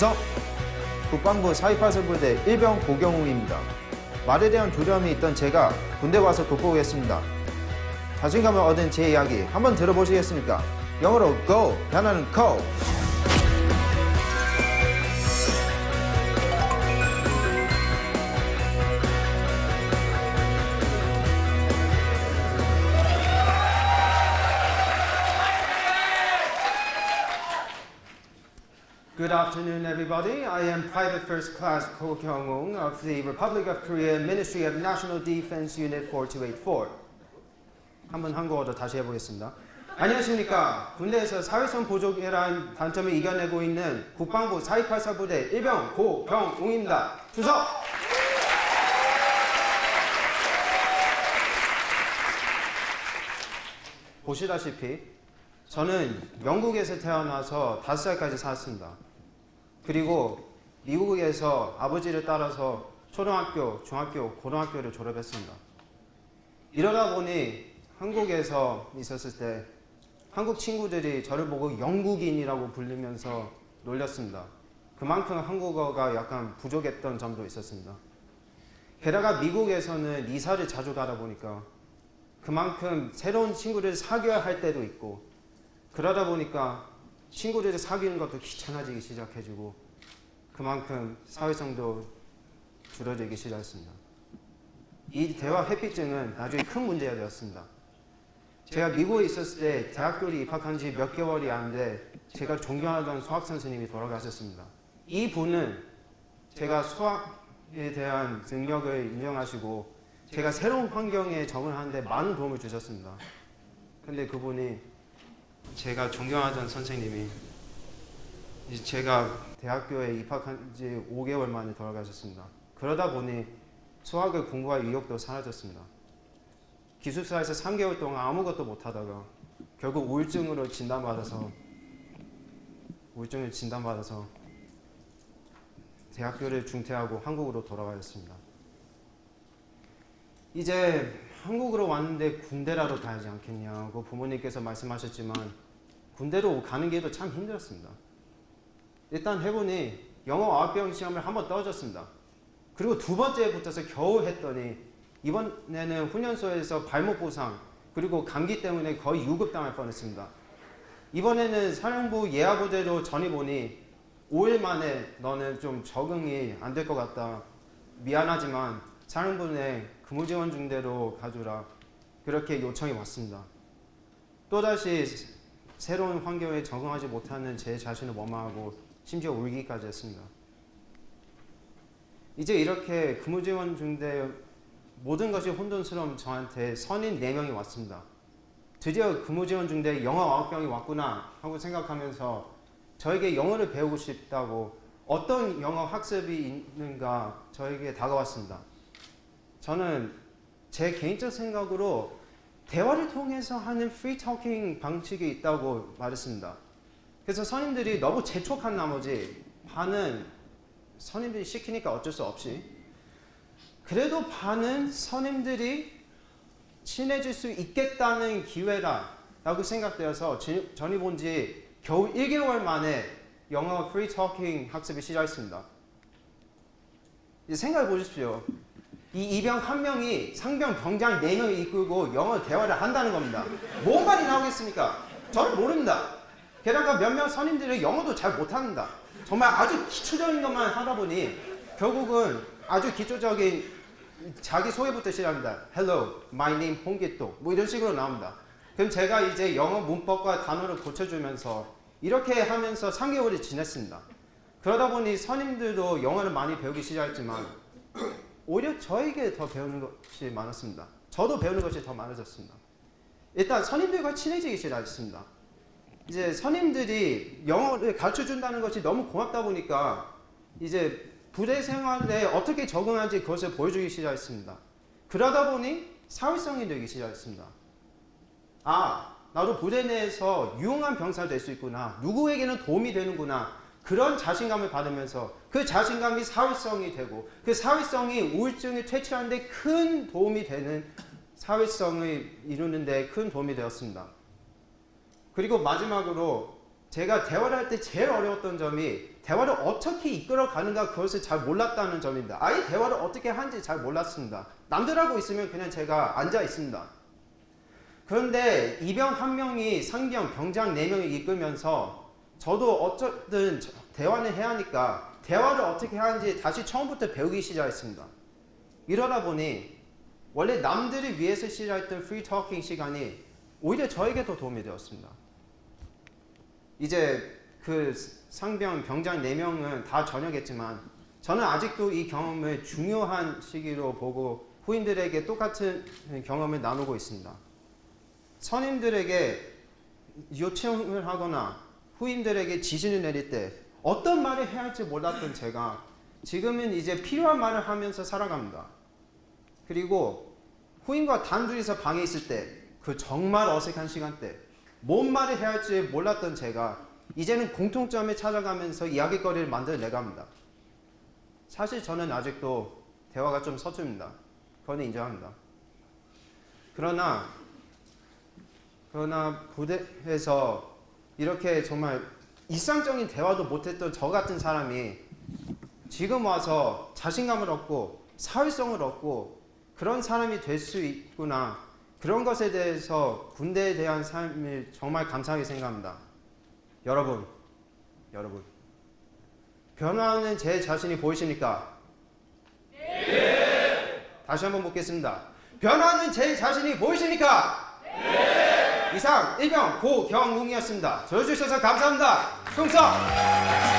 주석 국방부 428사부대 일병 고경웅입니다. 말에 대한 두려움이 있던 제가 군대 와서 돋보겠습니다. 자신감을 얻은 제 이야기 한번 들어보시겠습니까? 영어로 go, 단어는 go. Good afternoon, everybody. I am Private First Class Ko Kyung-woong of the Republic of Korea Ministry of National Defense Unit 4284. 한번 한국어로 다시 해보겠습니다. 안녕하십니까. 군대에서 사회성 부족이라는 단점을 이겨내고 있는 국방부 428사부대 일병 고경웅입니다. 주석! 보시다시피 저는 영국에서 태어나서 5살까지 살았습니다. 그리고 미국에서 아버지를 따라서 초등학교, 중학교, 고등학교를 졸업했습니다. 이러다 보니 한국에서 있었을 때 한국 친구들이 저를 보고 영국인이라고 불리면서 놀렸습니다. 그만큼 한국어가 약간 부족했던 점도 있었습니다. 게다가 미국에서는 이사를 자주 가다 보니까 그만큼 새로운 친구를 사귀어야 할 때도 있고 그러다 보니까 친구들을 사귀는 것도 귀찮아지기 시작해지고 그만큼 사회성도 줄어들기 시작했습니다. 이 대화 회피증은 나중에 큰 문제가 되었습니다. 제가 미국에 있었을 때 대학교를 입학한 지 몇 개월이 안 돼 제가 존경하던 수학 선생님이 돌아가셨습니다. 이 분은 제가 수학에 대한 능력을 인정하시고 제가 새로운 환경에 적응하는데 많은 도움을 주셨습니다. 근데 그분이 제가 존경하던 선생님이 제가 대학교에 입학한 지 5개월 만에 돌아가셨습니다. 그러다 보니 수학을 공부할 의욕도 사라졌습니다. 기숙사에서 3개월 동안 아무것도 못하다가 결국 우울증을 진단받아서 대학교를 중퇴하고 한국으로 돌아가셨습니다. 이제 한국으로 왔는데 군대라도 가야지 않겠냐고 부모님께서 말씀하셨지만 군대로 가는 길도 참 힘들었습니다. 일단 해보니 영어 어학병 시험을 한번 떨어졌습니다. 그리고 두 번째에 붙어서 겨우 했더니 이번에는 훈련소에서 발목 부상 그리고 감기 때문에 거의 유급당할 뻔했습니다. 이번에는 사령부 예하부대로 전입오니 5일 만에 너는 좀 적응이 안 될 것 같다. 미안하지만 사령부 내 근무지원 중대로 가주라. 그렇게 요청이 왔습니다. 또다시 새로운 환경에 적응하지 못하는 제 자신을 원망하고 심지어 울기까지 했습니다. 이제 이렇게 근무지원 중대 모든 것이 혼돈스러운 저한테 선임 4명이 왔습니다. 드디어 근무지원 중대 영어 어학병이 왔구나 하고 생각하면서 저에게 영어를 배우고 싶다고 어떤 영어 학습이 있는가 저에게 다가왔습니다. 저는 제 개인적 생각으로 대화를 통해서 하는 프리 토킹 방식이 있다고 말했습니다. 그래서 선임들이 너무 재촉한 나머지 반은 선임들이 시키니까 어쩔 수 없이 그래도 반은 선임들이 친해질 수 있겠다는 기회다 라고 생각되어서 전입 온 지 겨우 1개월 만에 영어 프리 토킹 학습이 시작했습니다. 생각해 보십시오. 이 이병 한 명이 상병 병장 4명을 이끌고 영어 대화를 한다는 겁니다. 뭔 말이 나오겠습니까? 저는 모릅니다. 게다가 몇몇 선임들은 영어도 잘 못합니다. 정말 아주 기초적인 것만 하다 보니 결국은 아주 기초적인 자기 소개부터 시작합니다. Hello, my name 홍기토 뭐 이런 식으로 나옵니다. 그럼 제가 이제 영어 문법과 단어를 고쳐주면서 이렇게 하면서 3개월을 지냈습니다. 그러다 보니 선임들도 영어를 많이 배우기 시작했지만 오히려 저에게 더 배우는 것이 많았습니다. 저도 배우는 것이 더 많아졌습니다. 일단 선임들과 친해지기 시작했습니다. 이제 선임들이 영어를 가르쳐준다는 것이 너무 고맙다 보니까 이제 부대 생활에 어떻게 적응하는지 그것을 보여주기 시작했습니다. 그러다 보니 사회성이 되기 시작했습니다. 아, 나도 부대 내에서 유용한 병사가 될 수 있구나. 누구에게는 도움이 되는구나. 그런 자신감을 받으면서 그 자신감이 사회성이 되고 그 사회성이 우울증을 퇴치하는 데 큰 도움이 되는 사회성을 이루는 데 큰 도움이 되었습니다. 그리고 마지막으로 제가 대화를 할 때 제일 어려웠던 점이 대화를 어떻게 이끌어가는가 그것을 잘 몰랐다는 점입니다. 아예 대화를 어떻게 하는지 잘 몰랐습니다. 남들하고 있으면 그냥 제가 앉아 있습니다. 그런데 이병 한 명이 상병, 병장 4명을 이끌면서 저도 어쨌든 대화는 해야 하니까 대화를 어떻게 하는지 다시 처음부터 배우기 시작했습니다. 이러다 보니 원래 남들을 위해서 시작했던 프리 토킹 시간이 오히려 저에게 더 도움이 되었습니다. 이제 그 상병, 병장 4명은 다 전역했지만 저는 아직도 이 경험을 중요한 시기로 보고 후임들에게 똑같은 경험을 나누고 있습니다. 선임들에게 요청을 하거나 후임들에게 지시를 내릴 때 어떤 말을 해야 할지 몰랐던 제가 지금은 이제 필요한 말을 하면서 살아갑니다. 그리고 후임과 단둘이서 방에 있을 때 그 정말 어색한 시간대 뭔 말을 해야 할지 몰랐던 제가 이제는 공통점을 찾아가면서 이야기거리를 만들어내갑니다. 사실 저는 아직도 대화가 좀 서툴입니다. 그건 인정합니다. 그러나 부대에서 이렇게 정말 일상적인 대화도 못했던 저 같은 사람이 지금 와서 자신감을 얻고 사회성을 얻고 그런 사람이 될 수 있구나. 그런 것에 대해서 군대에 대한 삶을 정말 감사하게 생각합니다. 여러분 변화하는 제 자신이 보이십니까? 네. 다시 한번 묻겠습니다. 변화하는 제 자신이 보이십니까? 네. 이상 일병 고경웅이었습니다. 들어주셔서 감사합니다. 충성!